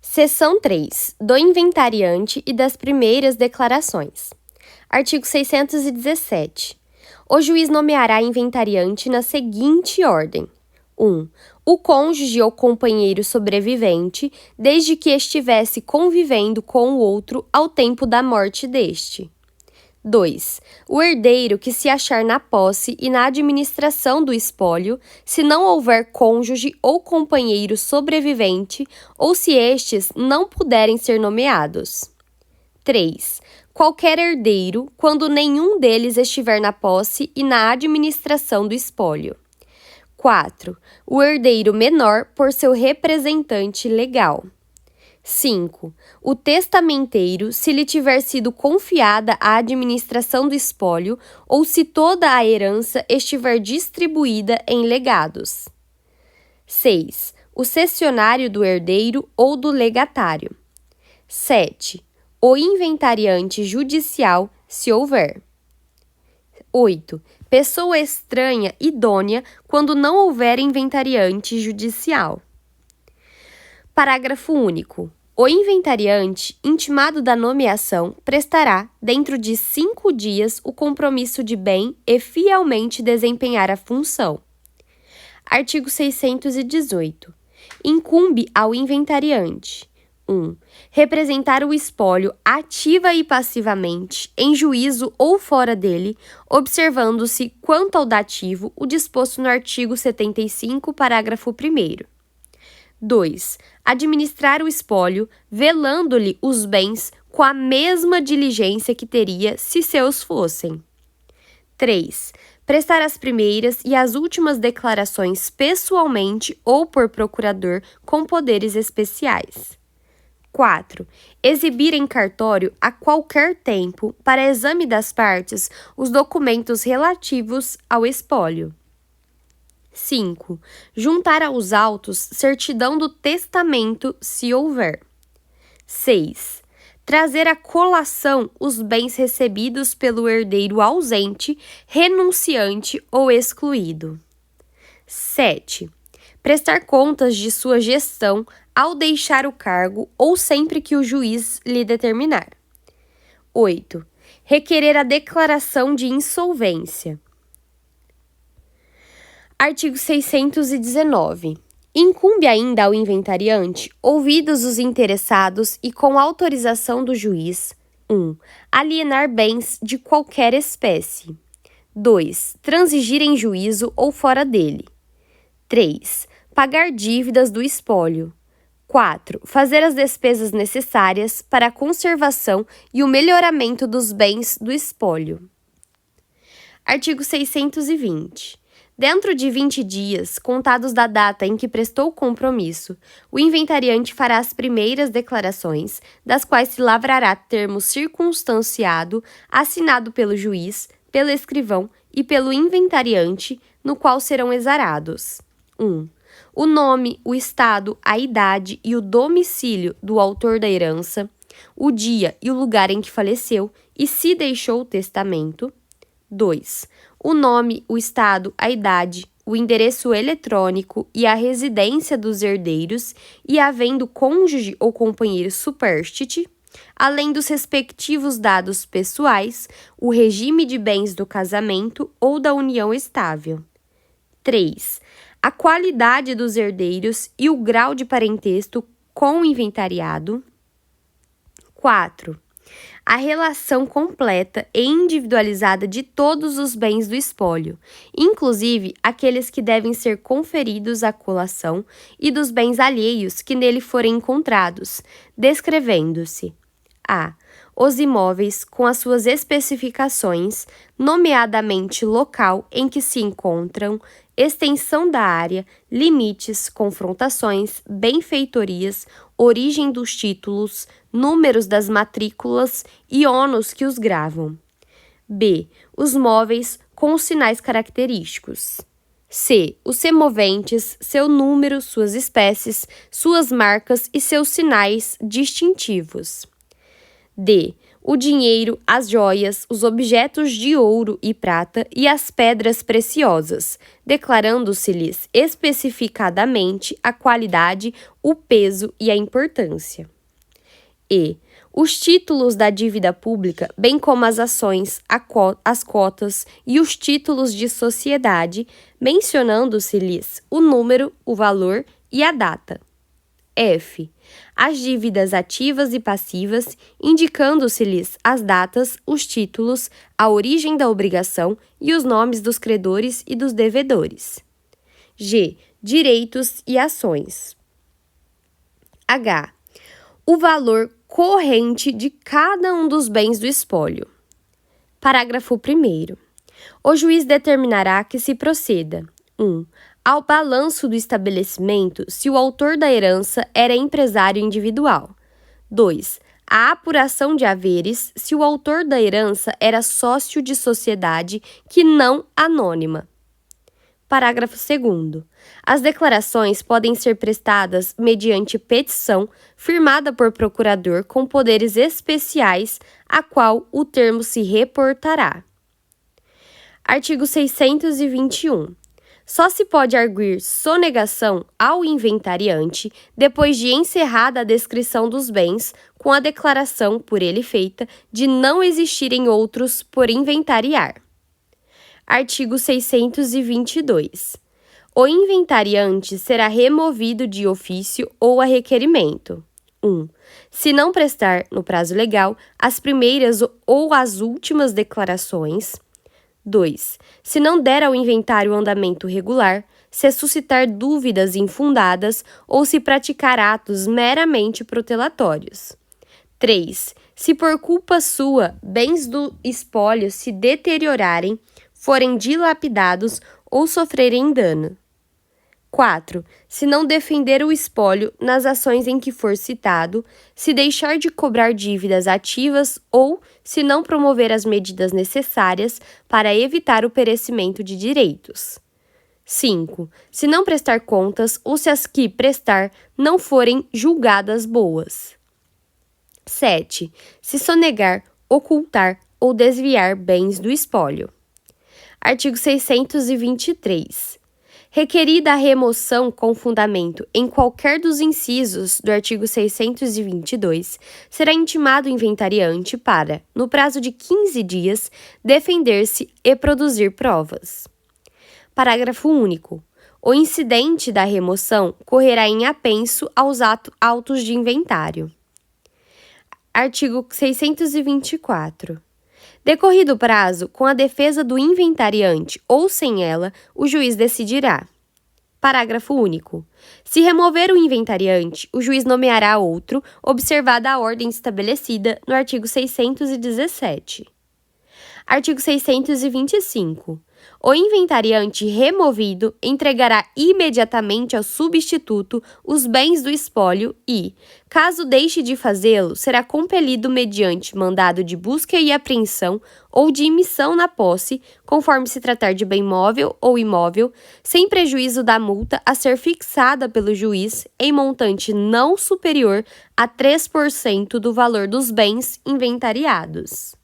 Seção 3. Do inventariante e das primeiras declarações. Artigo 617. O juiz nomeará inventariante na seguinte ordem: 1. O cônjuge ou companheiro sobrevivente, desde que estivesse convivendo com o outro ao tempo da morte deste. 2. O herdeiro que se achar na posse e na administração do espólio, se não houver cônjuge ou companheiro sobrevivente, ou se estes não puderem ser nomeados. 3. Qualquer herdeiro, quando nenhum deles estiver na posse e na administração do espólio. 4. O herdeiro menor por seu representante legal. 5. O testamenteiro, se lhe tiver sido confiada a administração do espólio ou se toda a herança estiver distribuída em legados. 6. O cessionário do herdeiro ou do legatário. 7. O inventariante judicial, se houver. 8. Pessoa estranha idônea quando não houver inventariante judicial. Parágrafo único. O inventariante, intimado da nomeação, prestará, dentro de 5 dias, o compromisso de bem e fielmente desempenhar a função. Artigo 618. Incumbe ao inventariante: 1. Representar o espólio ativa e passivamente, em juízo ou fora dele, observando-se, quanto ao dativo, o disposto no artigo 75, parágrafo 1º. 2. Administrar o espólio, velando-lhe os bens com a mesma diligência que teria se seus fossem. 3. Prestar as primeiras e as últimas declarações pessoalmente ou por procurador com poderes especiais. 4. Exibir em cartório a qualquer tempo, para exame das partes, os documentos relativos ao espólio. 5. Juntar aos autos certidão do testamento, se houver. 6. Trazer à colação os bens recebidos pelo herdeiro ausente, renunciante ou excluído. 7. Prestar contas de sua gestão ao deixar o cargo ou sempre que o juiz lhe determinar. 8. Requerer a declaração de insolvência. Artigo 619. Incumbe ainda ao inventariante, ouvidos os interessados e com autorização do juiz: 1. Alienar bens de qualquer espécie. 2. Transigir em juízo ou fora dele. 3. Pagar dívidas do espólio. 4. Fazer as despesas necessárias para a conservação e o melhoramento dos bens do espólio. Artigo 620. Dentro de 20 dias, contados da data em que prestou o compromisso, o inventariante fará as primeiras declarações, das quais se lavrará termo circunstanciado, assinado pelo juiz, pelo escrivão e pelo inventariante, no qual serão exarados: 1. O nome, o estado, a idade e o domicílio do autor da herança, o dia e o lugar em que faleceu e se deixou o testamento. 2. O nome, o estado, a idade, o endereço eletrônico e a residência dos herdeiros e havendo cônjuge ou companheiro supérstite, além dos respectivos dados pessoais, o regime de bens do casamento ou da união estável. 3. A qualidade dos herdeiros e o grau de parentesco com o inventariado. 4. A relação completa e individualizada de todos os bens do espólio, inclusive aqueles que devem ser conferidos à colação e dos bens alheios que nele forem encontrados, descrevendo-se: a. Os imóveis com as suas especificações, nomeadamente local em que se encontram, extensão da área, limites, confrontações, benfeitorias, origem dos títulos, números das matrículas e ônus que os gravam. B. Os móveis com os sinais característicos. C. Os semoventes, seu número, suas espécies, suas marcas e seus sinais distintivos. D. o dinheiro, as joias, os objetos de ouro e prata e as pedras preciosas, declarando-se-lhes especificadamente a qualidade, o peso e a importância. E os títulos da dívida pública, bem como as ações, as cotas e os títulos de sociedade, mencionando-se-lhes o número, o valor e a data. F. As dívidas ativas e passivas, indicando-se-lhes as datas, os títulos, a origem da obrigação e os nomes dos credores e dos devedores. G. Direitos e ações. H. O valor corrente de cada um dos bens do espólio. Parágrafo 1º. O juiz determinará que se proceda: 1. Ao balanço do estabelecimento se o autor da herança era empresário individual. 2. A apuração de haveres se o autor da herança era sócio de sociedade que não anônima. Parágrafo 2º. As declarações podem ser prestadas mediante petição firmada por procurador com poderes especiais, a qual o termo se reportará. Artigo 621. Só se pode arguir sonegação ao inventariante depois de encerrada a descrição dos bens, com a declaração por ele feita de não existirem outros por inventariar. Artigo 622. O inventariante será removido de ofício ou a requerimento. 1. Se não prestar, no prazo legal, as primeiras ou as últimas declarações. 2. Se não der ao inventário andamento regular, se suscitar dúvidas infundadas ou se praticar atos meramente protelatórios. 3. Se por culpa sua, bens do espólio se deteriorarem, forem dilapidados ou sofrerem dano. 4. Se não defender o espólio nas ações em que for citado, se deixar de cobrar dívidas ativas ou se não promover as medidas necessárias para evitar o perecimento de direitos. 5. Se não prestar contas ou se as que prestar não forem julgadas boas. 7. Se sonegar, ocultar ou desviar bens do espólio. Artigo 623. Requerida a remoção com fundamento em qualquer dos incisos do artigo 622, será intimado o inventariante para, no prazo de 15 dias, defender-se e produzir provas. Parágrafo único. O incidente da remoção correrá em apenso aos autos de inventário. Artigo 624. Decorrido o prazo, com a defesa do inventariante ou sem ela, o juiz decidirá. Parágrafo único. Se remover o inventariante, o juiz nomeará outro, observada a ordem estabelecida no artigo 617. Artigo 625. O inventariante removido entregará imediatamente ao substituto os bens do espólio e, caso deixe de fazê-lo, será compelido mediante mandado de busca e apreensão ou de imissão na posse, conforme se tratar de bem móvel ou imóvel, sem prejuízo da multa a ser fixada pelo juiz em montante não superior a 3% do valor dos bens inventariados.